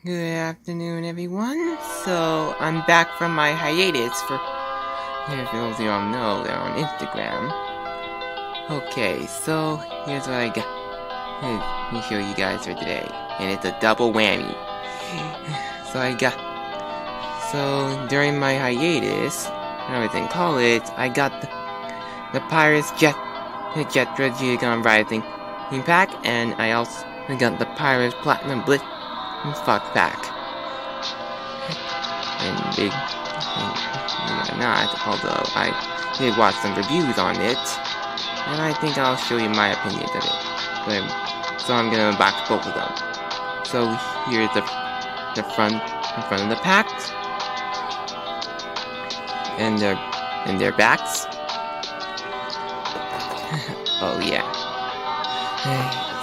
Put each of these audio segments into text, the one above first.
Good afternoon, everyone. So, I'm back from my hiatus for those who don't know, they're on Instagram. Okay, so here's what I got. Let me show you guys for today. And it's a double whammy. So during my hiatus, when I was in college, I got the Pyrus Jettra Geogan Rising pack, and I also got the Pyrus Platinum Blitz Fox pack. And big, not, although I did watch some reviews on it, and I think I'll show you my opinions of it. So I'm gonna unbox both of them. So here's the front of the packs, and their backs. Oh yeah.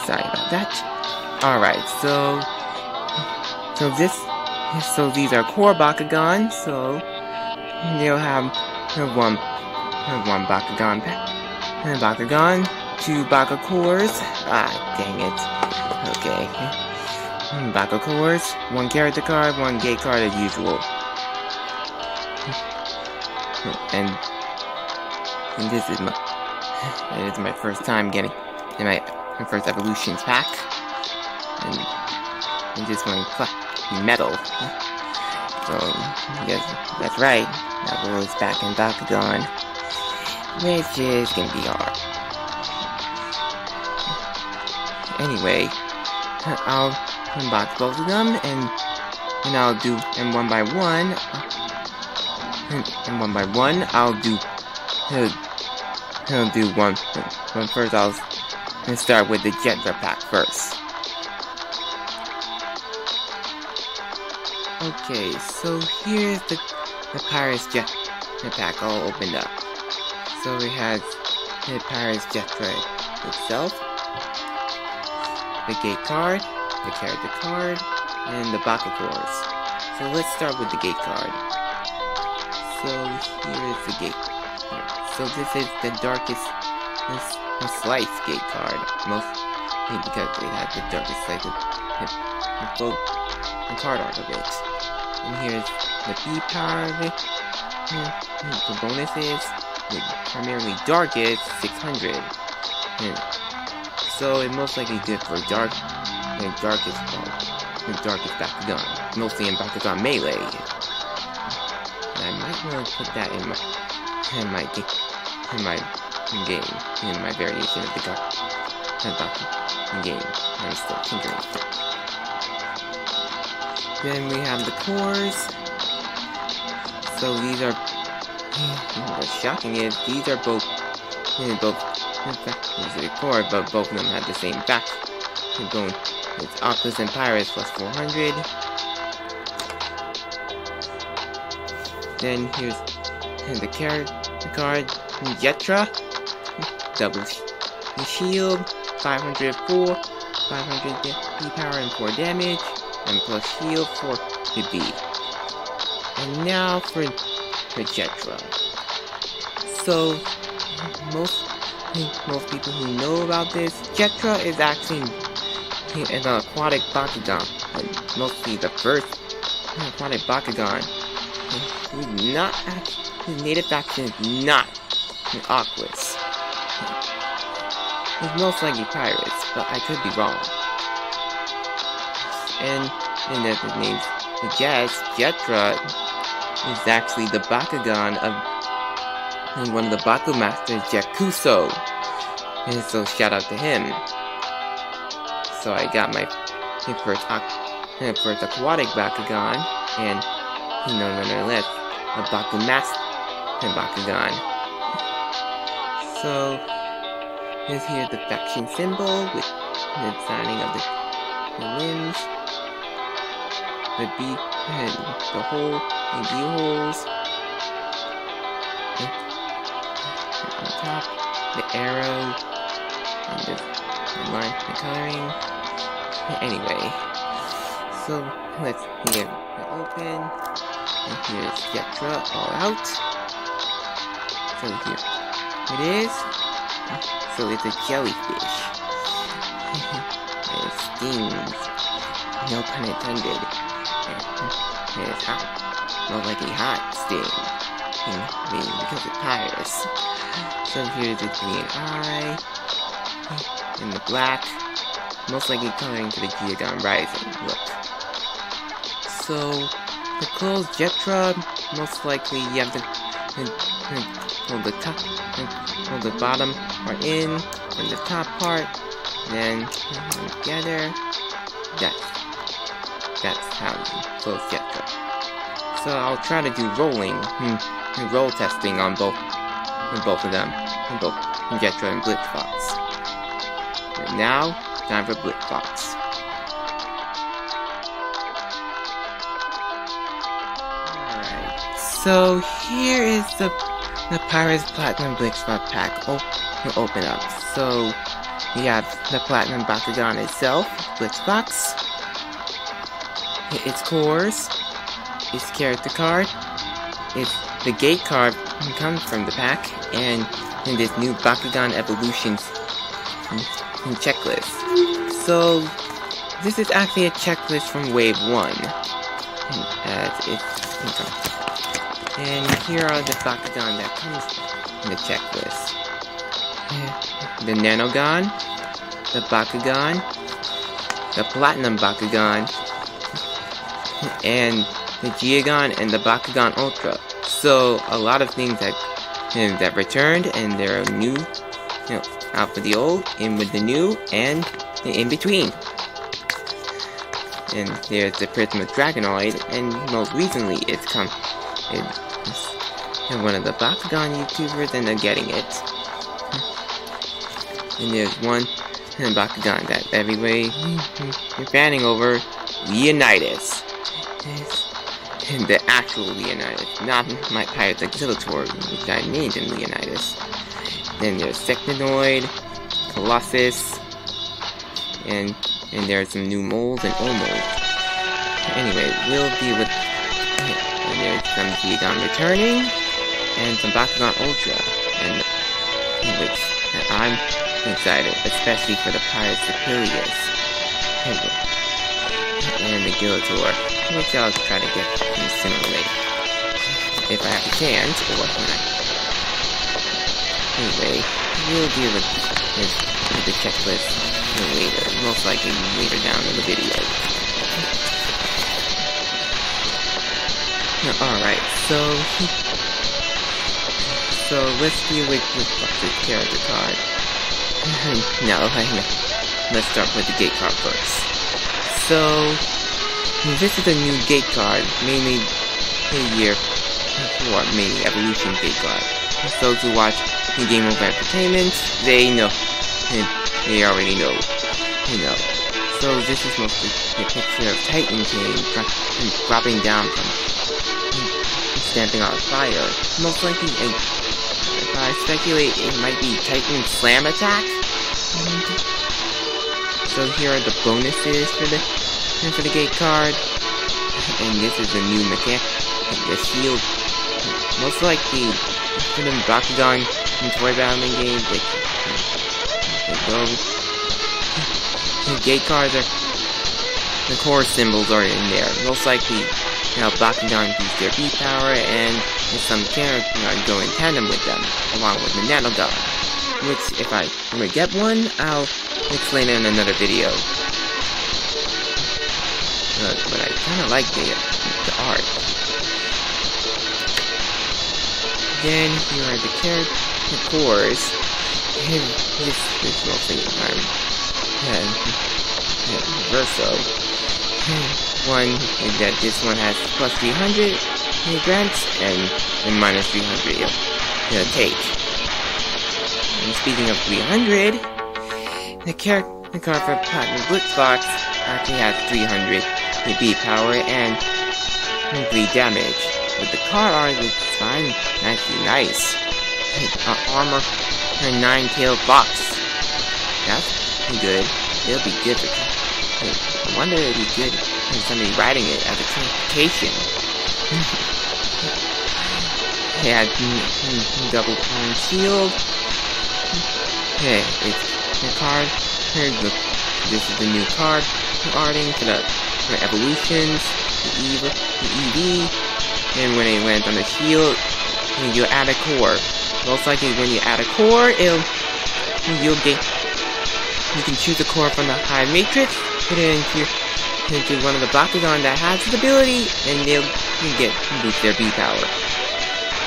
Sorry about that. Alright, so these are core Bakugan, so they'll have one Bakugan pack, and Bakugan, 2 Bakukores, dang it, okay, Bakukores, 1 character card, 1 gate card as usual, and this is my first time getting my first evolutions pack, and this one metal. So yes, that's right. That was back in Bakugan, which is gonna be hard. Anyway, I'll unbox both of them, and I'll do one by one. And one by one, I'll do one first. I'll start with the Jettra pack first. Okay, so here's the Pyrus Jettra pack all opened up. So it has the Pyrus Jettra itself, the gate card, the character card, and the Bakukores. So let's start with the gate card. So here is the gate card. So this is the darkest slice gate card, mostly because it has the darkest slice of the card art of it. And here's the B power of it. The bonuses, the primarily darkest 600. So it's most likely good for the darkest Bakugan, mostly in Bakugan Melee. And I might want to put that in my variation of the Bakugan game. I'm still tinkering. Then we have the cores. So these are, what's shocking is these are both the core, but both of them have the same back. It's Octopus and Pyrus plus 400. Then here's the character card, Jettra, double shield, 504, 500 P power and 4 damage, and plus shield for the B. And now for Jettra. So most people who know about this, Jettra is actually an aquatic Bakugan, mostly the first aquatic Bakugan. His native faction is not Aquas. It's most likely Pyrus, but I could be wrong. And his name's Jettra is actually the Bakugan of one of the Baku Masters, Jett Kuso. And so shout out to him. So I got my first aquatic Bakugan, and none other less a Baku Master Bakugan. So here's the faction symbol with the signing of the limbs, the B, and the hole, and B holes, on top, the arrow, and the line, the coloring. Anyway, so let's get it open, and here's Jettra all out. So here it is. So it's a jellyfish. It stings. No pun intended. It's hot. Not like a hot sting. Because of Pyrus. So here's the green eye. And the black. Most likely coloring to the Geogan Rising look. So, the clothes Jettra, most likely you have to hold the top, hold the bottom part in, and the top part, then put them together. That's how you close Jettra. So I'll try to do roll testing on both of them, both Jettra and Blitz Fox. But now, time for Blitz Fox. So here is the Pyrus Platinum Blitz Fox pack open up. So we have the Platinum Bakugan itself, Blitz Fox, its cores, its character card, the gate card comes from the pack, and this new Bakugan Evolutions checklist. So this is actually a checklist from Wave 1. And here are the Bakugan that comes in the checklist. The Nanogon, the Bakugan, the Platinum Bakugan, and the Geogan and the Bakugan Ultra. So a lot of things that returned, and there are new, out for the old, in with the new, and in between. And there's the Prism of Dragonoid, and most recently it's come in one of the Bakugan YouTubers ended up getting it. And there's one Bakugan that everybody you're fanning over, Leonidas. And the actual Leonidas, not my Pyrus Auxiliator, which I named him Leonidas. Then there's Sectinoid, Colossus, and there's some new molds and old molds. Anyway, we'll deal with. And there's some Geogan returning, and some Bakugan Ultra, and which I'm excited, especially for the Pyrus Superiors, and the Gilitor, which I'll try to get them similarly, if I have a chance, or when I. Anyway, we'll deal with the checklist later, most likely later down in the video. Alright, so let's deal with the character card. No, let's start with the gate card first. So, this is a new gate card, mainly year 4, mainly evolution gate card. So to watch the Game Over Entertainment, they know, they already know, So this is mostly a picture of Titan King dropping down from stamping on fire. Most likely, if I speculate, it might be Titan Slam Attack. So here are the bonuses for the gate card, and this is a new mechanic, the shield. Most likely for the Bakugan and toy battling games, they go. The gate cards are, the core symbols are in there. Most likely, Bakugan use their beat power, and some characters go in tandem with them, along with the Nanogon. Which, if I ever get one, I'll explain it in another video. But I kind of like the art. Then here are the cores. This is mostly Verso. One is that this one has plus 300 grants and minus 300 take. And speaking of 300, the character card for Platinum Blitz Fox actually has 300 beat power and 3 damage. But the card art looks fine, actually nice. Armor and 9-tailed fox. That's good. It'll be good for. I wonder if it'd be good if somebody riding it as a transportation. It has double point shield. Hey, it's the card. This is the new card arting for evolutions. the EV, and when it lands on the shield, you add a core. Most likely when you add a core, you can choose a core from the high matrix, put it into one of the Bakugan that has this ability, and you boost their B power.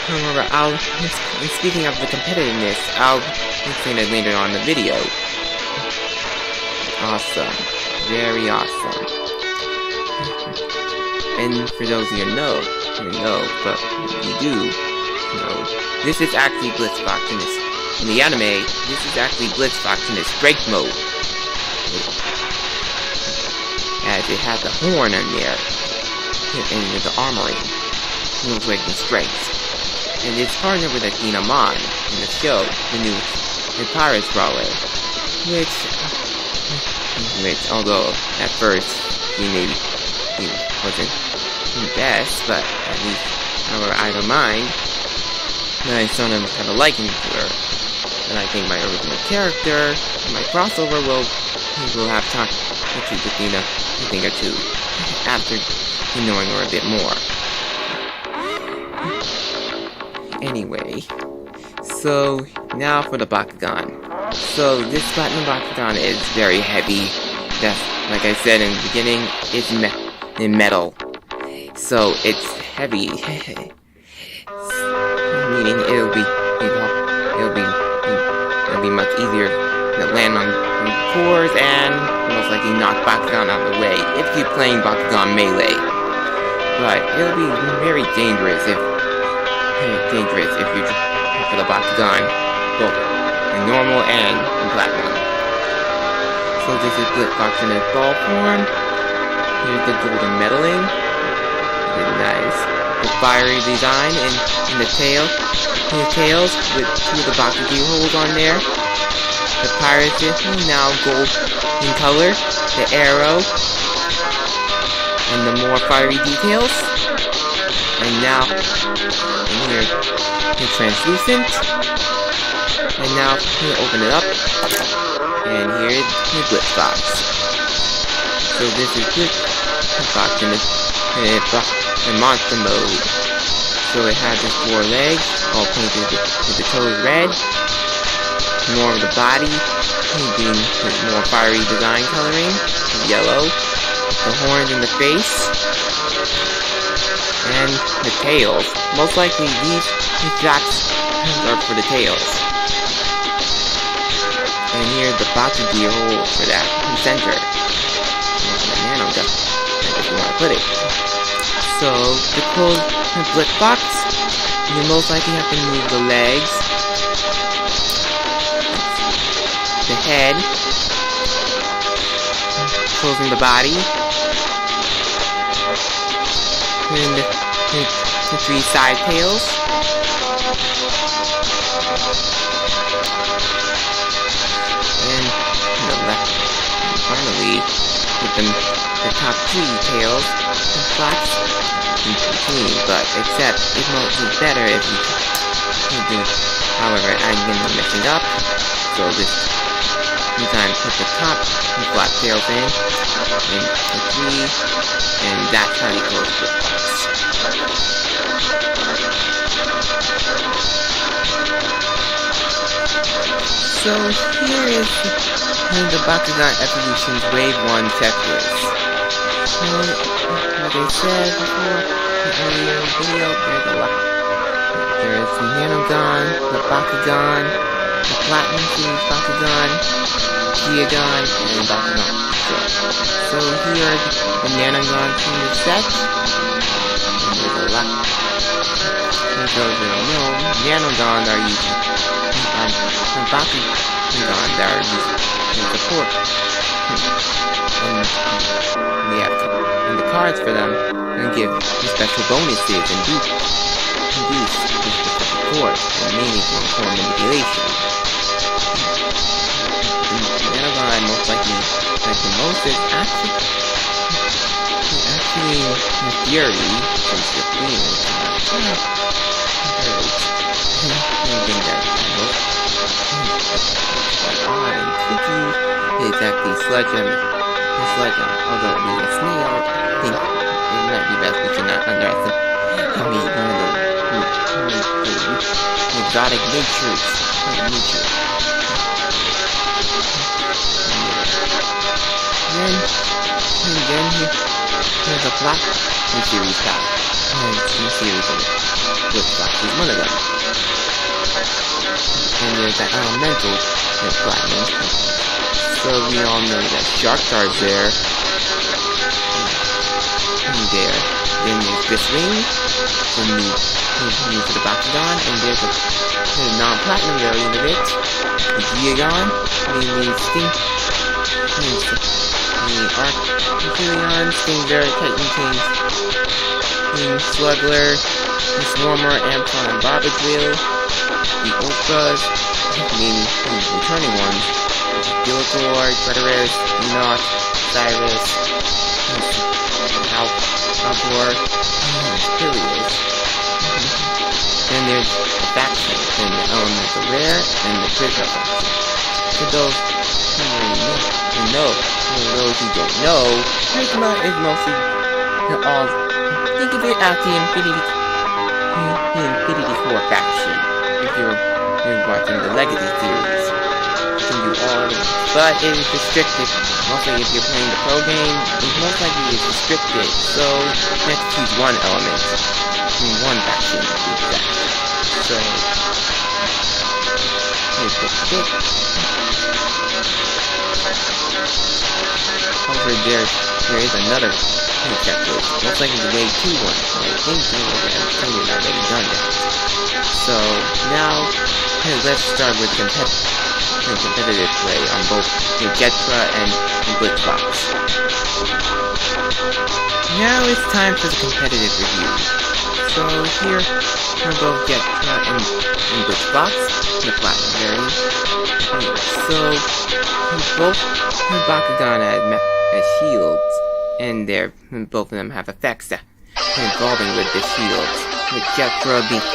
However, speaking of the competitiveness, I'll explain it later on in the video. Awesome. Very awesome. And for those of you who know, but you do know, this is actually Blitz in this. In the anime, this is actually Blitz in its strength mode. As it has the horn in there, and the armoring, moves like the strength. And it's partnered with Athena Mon in the show, the new Pyrus brawler, which although at first he wasn't the best, but at least, however, I don't mind. I sort of have a liking to her, and I think my original character, my crossover will have time to treat Athena a thing or two after knowing her a bit more. Anyway, so now for the Bakugan. So this Platinum Bakugan is very heavy. That's, like I said in the beginning, it's in metal. So it's heavy. Meaning it'll be much easier to land on cores and most likely knock Bakugan out of the way if you're playing Bakugan Melee. But it'll be very dangerous if you for the Bakugan, both in normal and in platinum. So this is Blitz in its ball form. Here's the golden metaling. Really nice. The fiery design in the tails with two of the Bakugan holes on there. The Pyrus is now gold in color. The arrow and the more fiery details. And now, and here, it's translucent. And now, we open it up. And here is the Blitz box. So this is Blitz box in monster mode. So it has its 4 legs, all painted with the toes red. More of the body, being more fiery design coloring, yellow. The horns in the face. And the tails. Most likely these dots are for the tails. And here's the Bakugan hole for that in the center. The nano gun, if you want to put it. So to close the Blitz box, you most likely have to move the legs, the head, closing the body. And the 3 side tails. And the left. And finally, with the top 3 tails and flaps in between. But except it might be better if you do. However, I'm gonna mess it up. So this time put the top and flat tails in the 3, and that's how you close the box. So here is the Bakugan Evolution's Wave 1 checklist. So, like I said before, in the earlier video, there's a lot. There's the Nanogon, the Bakugan, the Platinum Series Bakugan, Geogan, and Bakugan. So here are the Nanogon from the set. And there's a lot. For those who don't know, Nanogon are used on Bakugan that are used in support. And the cards for them and give special bonuses and boosts with special support and mainly for core manipulation. Nanogon I most likely like the most is actually in theory, since the theme is anything that most odd and kooky is actually Sledgehammer. Although being a snail, I think it might be best we should not underestimate one of the exotic natures. And then here's a plot in series 5. And two series of Blitz is one of them. And there's that elemental platinum. So we all know that shark stars there. And there. Then there's this ring. Then move to the Bakugan. And there's a non-platinum variant of it. The Geogan. Mainly Sting. The Archelion, Stinger, Titan Kings, Sluggler, the Swarmer, Ampon, and Barbadrill, the Ultras, meaning the returning ones, Giltor, Predators, Enoch, Cyrus, Alcor, Pyrus. Then there's the faction, and the elemental rare, and the critical faction. For those who know, for those who don't know, Charisma is mostly all. Think of it as the Infinity Core faction. If you're watching the Legacy series, you can do all of it. But it is restricted. Mostly if you're playing the pro game, it most likely is restricted. So you have to choose one element, one faction to be exact. So here's the over there is another checklist. Looks like it's the way to one. I think we've already done that. So now, let's start with competitive play on both Jettra and Blitz. Now it's time for the competitive review. So here are both Jettra and Blitz, the platinum variant. So both Bakugan as shields, and both of them have effects that involving with the shields. With Jettra being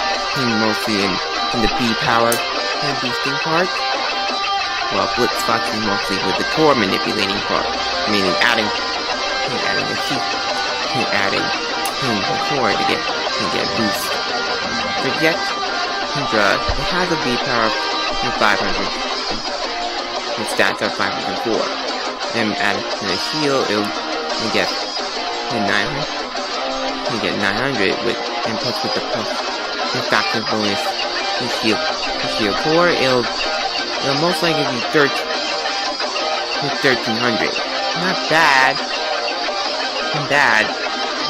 mostly in the B power and boosting part, while Blitz is mostly with the core manipulating part, meaning adding a sheet, adding the core to get boost. For Jettra, it has a B power of 500. Its stats are 504. And add the shield, it'll get 900. You get 900 and plus with the factor bonus, the shield core, it'll most likely be 1300. Not bad.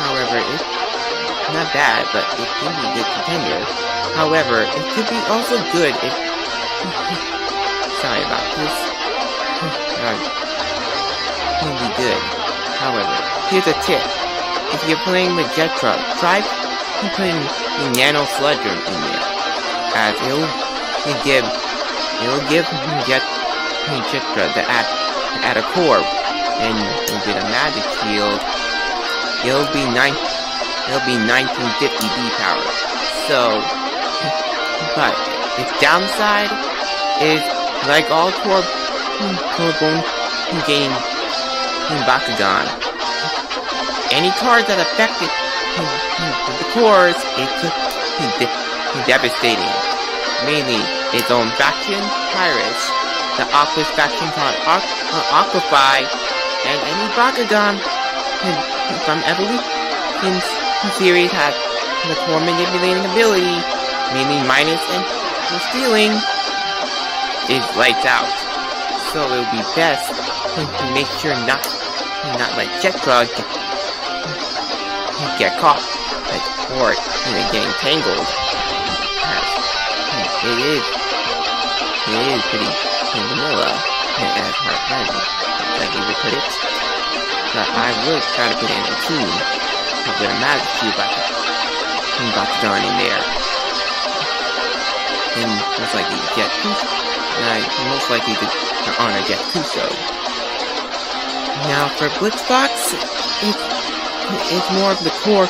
However, not bad, but it can be a good contender. However, it could be also good if. Sorry about this. Can be good. However, here's a tip. If you're playing with Jettra, try putting the Nano Sludger in there, as it'll give Jettra to add a core, and you'll get a magic shield. It'll be 1950 B power. So, but its downside is like all core bone game in Bakugan. Any cards that affect it with the cores, it could be devastating. Mainly its own faction, Pyrus, the Aqua's faction called Aquafy, and any Bakugan from Evolution series has the core manipulating ability, mainly minus and stealing, is lights out. So it would be best to make sure not let Jettra get caught or getting tangled. It is pretty vanilla as hard like you would put it. But I would try to put in a team with a magic cube Bakugan in there. And most likely to Jett Kuso. Most likely to honor Jett Kuso. Now for Blitzbox, it's more of the core.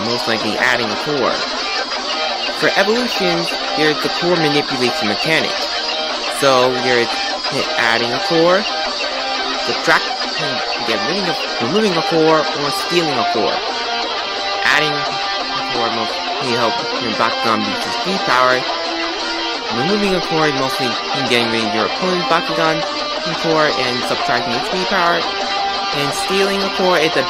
Most likely adding a core. For evolutions, there's the core manipulation mechanic. So there's adding a core, subtract, removing a core, or stealing a core. Adding a core mostly help your Bakugan boost his speed power. Removing a core is mostly getting rid of your opponent's Bakugan core and subtracting its speed power. And stealing a core is a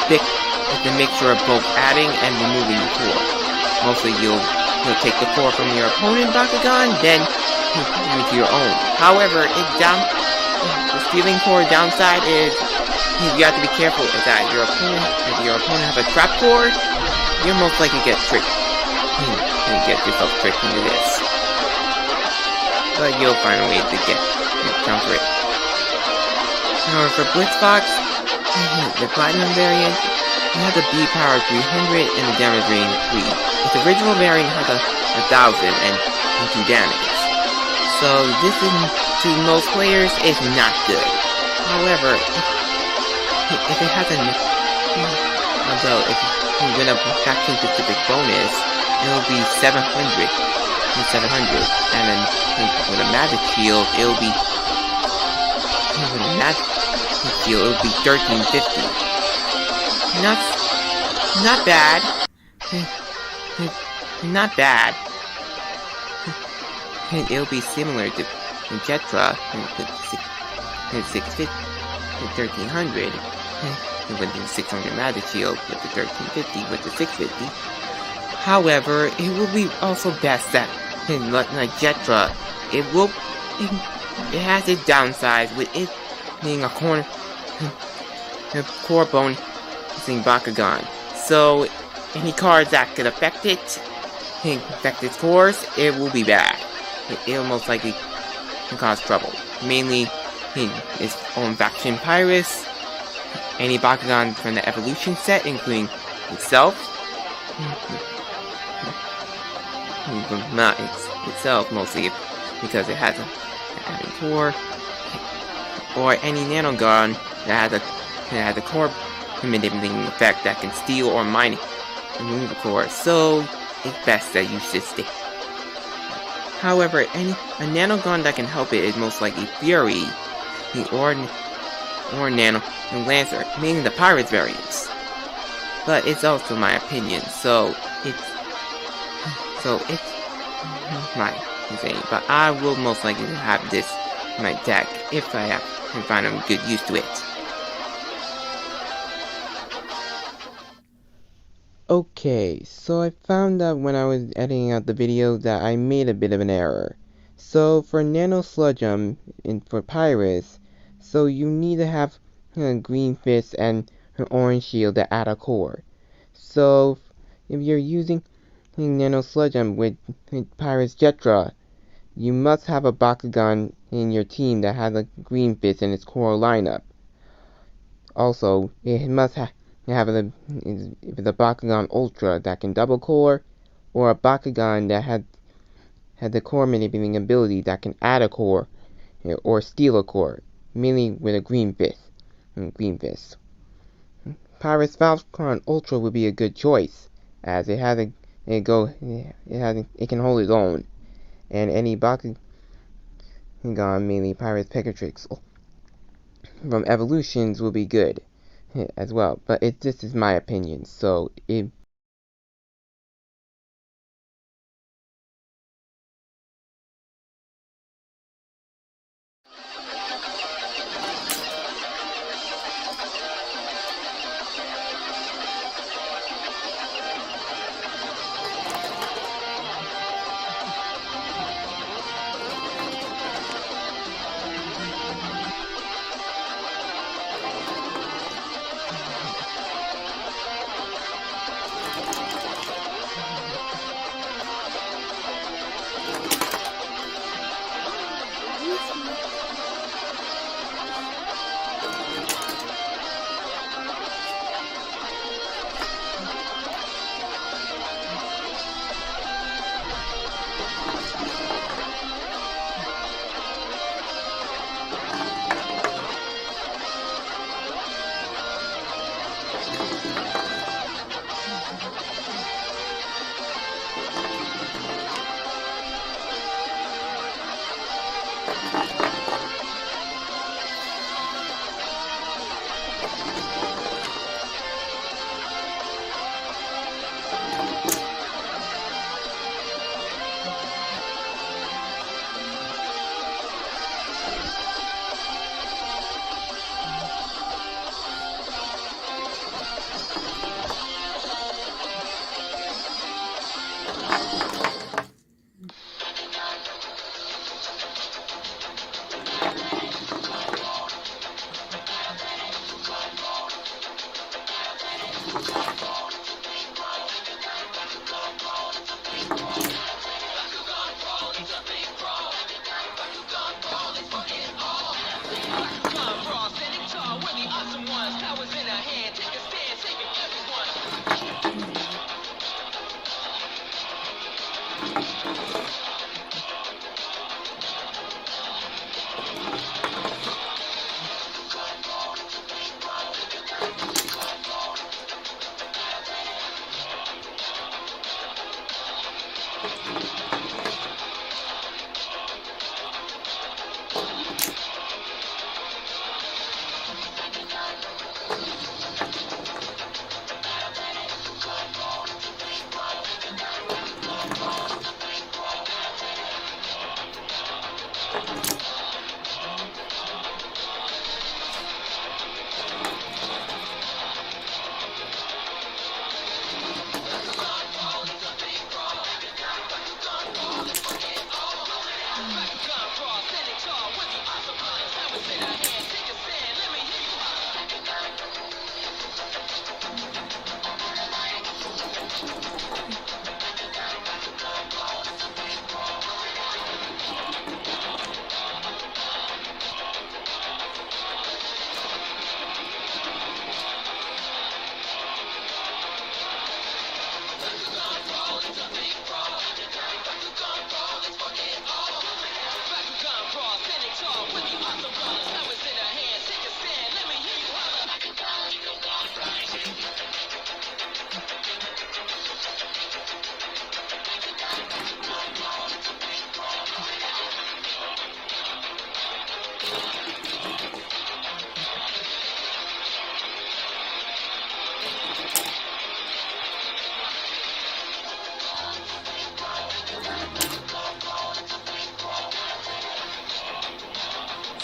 mixture of both adding and removing the core. Mostly you'll take the core from your opponent's Bakugan, then give it to your own. However, the stealing core downside is you have to be careful that if your opponent has a trap core, you're most likely to get tricked. You get yourself tricked into this. But you'll find a way to counter it. However, for Blitz Fox, the Platinum variant, you have the B power 300 and the damage rating 3. Its original variant has 1,000 and 2 damage. So this to most players is not good. However, if it has although if you win a faction specific bonus, it will be 700. And then with a magic shield, it will be 1350. Not bad. Not bad. It'll be similar to Jettra with 1300 with the 600 magic shield with the 1350 with the 650. However, it will be also best that like Jettra, it has its downsides with it being a core bone Bakugan. So any cards that could affect its cores, it will be bad. It'll most likely cause trouble. Mainly its own faction Pyrus, any Bakugan from the evolution set, including itself. Not itself mostly because it has a core, or any Nanogon that has a core manipulating effect that can steal or mine and remove a core. So it's best that you should stick. However, a Nanogon that can help it is most likely Fury, or Nano and Lancer, mainly the Pirates variants. But it's also my opinion, so it's my thing. But I will most likely have this in my deck if I can find a good use to it. Okay, so I found out when I was editing out the video that I made a bit of an error. So for Nano Sludgem for Pyrus, so you need to have a green fist and an orange shield to add a core. So if you're using Nano Sludgem with Pyrus Jettra, you must have a Bakugan in your team that has a green fist in its core lineup. Also, it must have the Bakugan Ultra that can double core, or a Bakugan that had the core manipulating ability that can add a core or steal a core, mainly with a green fist. Pyrus Valkron Ultra would be a good choice, as it can hold its own, and any Bakugan, mainly Pyrus Pegatrix from evolutions, will be good as well. But this is my opinion, so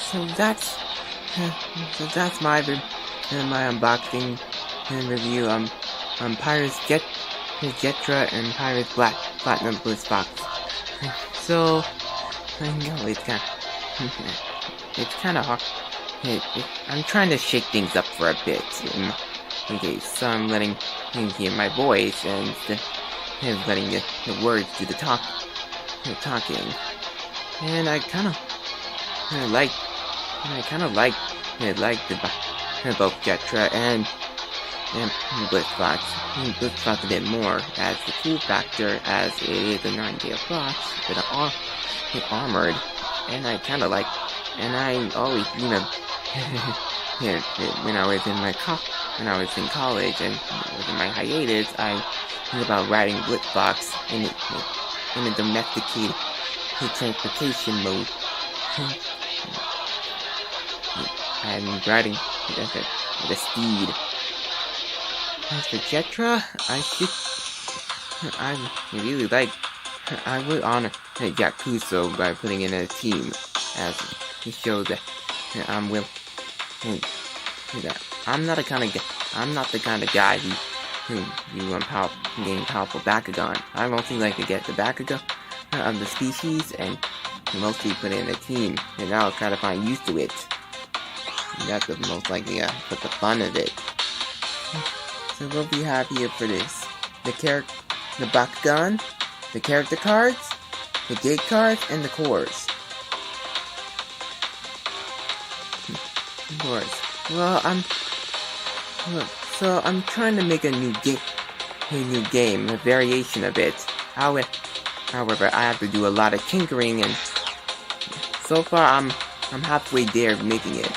So that's my unboxing and review on Pyrus Jettra and Pyrus Platinum Blitz box. So I know it's kind of hard. I'm trying to shake things up for a bit. Okay, so I'm letting him hear my voice and letting the words do the talking. And I kind of like both Jettra and Blitzbox. Blitzbox a bit more as the cool factor, as it is a 9-day box with armored, and I kind of like. And I always, when I was in college and in my hiatus, I think about riding Blitzbox in a domesticated transportation mode. I'm riding the steed. As for Jettra, I would honor Jett Kuso by putting in a team, as to show that I'm not the kind of guy who gain powerful Bakugan. I mostly like to get the Bakugan of the species and mostly put in a team, and I'll try to find used to it. That's the most likely put the fun of it. So what we have here for this: the Bakugan, the character cards, the gate cards, and the cores. Well, I'm trying to make a new game, a variation of it. However, I have to do a lot of tinkering, and so far I'm halfway there making it.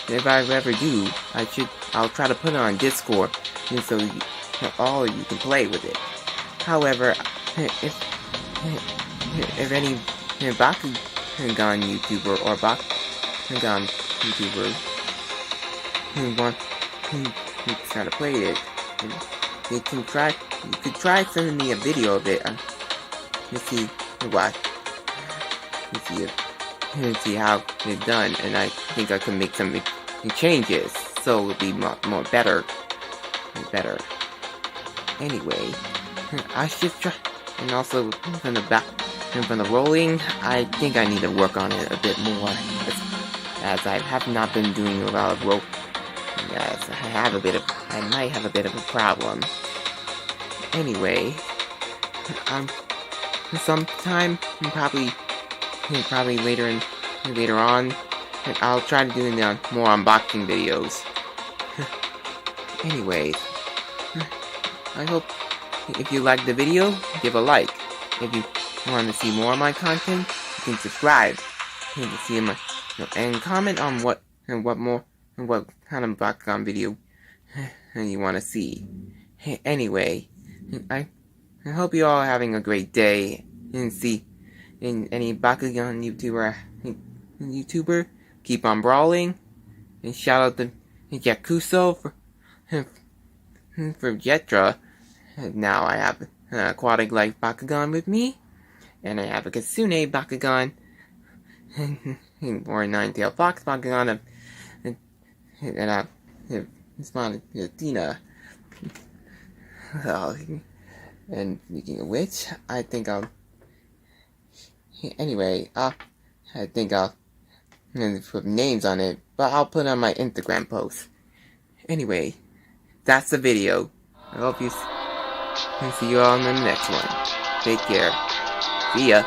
If I ever do, I'll try to put it on Discord, and so you can play with it. However, if any Bakugan YouTuber or Bakugan YouTuber who try to play it. And you could try sending me a video of it. To see what. To see how it's done, and I think I can make some changes so it'll be more better. Anyway, I should try, and also from the rolling, I think I need to work on it a bit more, as I have not been doing a lot of rope. Yes, I might have a bit of a problem. Anyway, sometime probably later on, I'll try to do more unboxing videos. Anyways, I hope if you liked the video, give a like. If you want to see more of my content, you can subscribe to see my, and comment on what kind of Bakugan video you want to see. Anyway, I hope you all are having a great day, and see any Bakugan YouTuber keep on brawling, and shout out to Jett Kuso for Jettra. Now I have an aquatic life Bakugan with me, and I have a Kitsune Bakugan, or a nine-tailed fox Bakugan, and I spawned Athena. And speaking of which, I think I'll put names on it, but I'll put it on my Instagram post. Anyway, that's the video. I hope you see you all in the next one. Take care. See ya.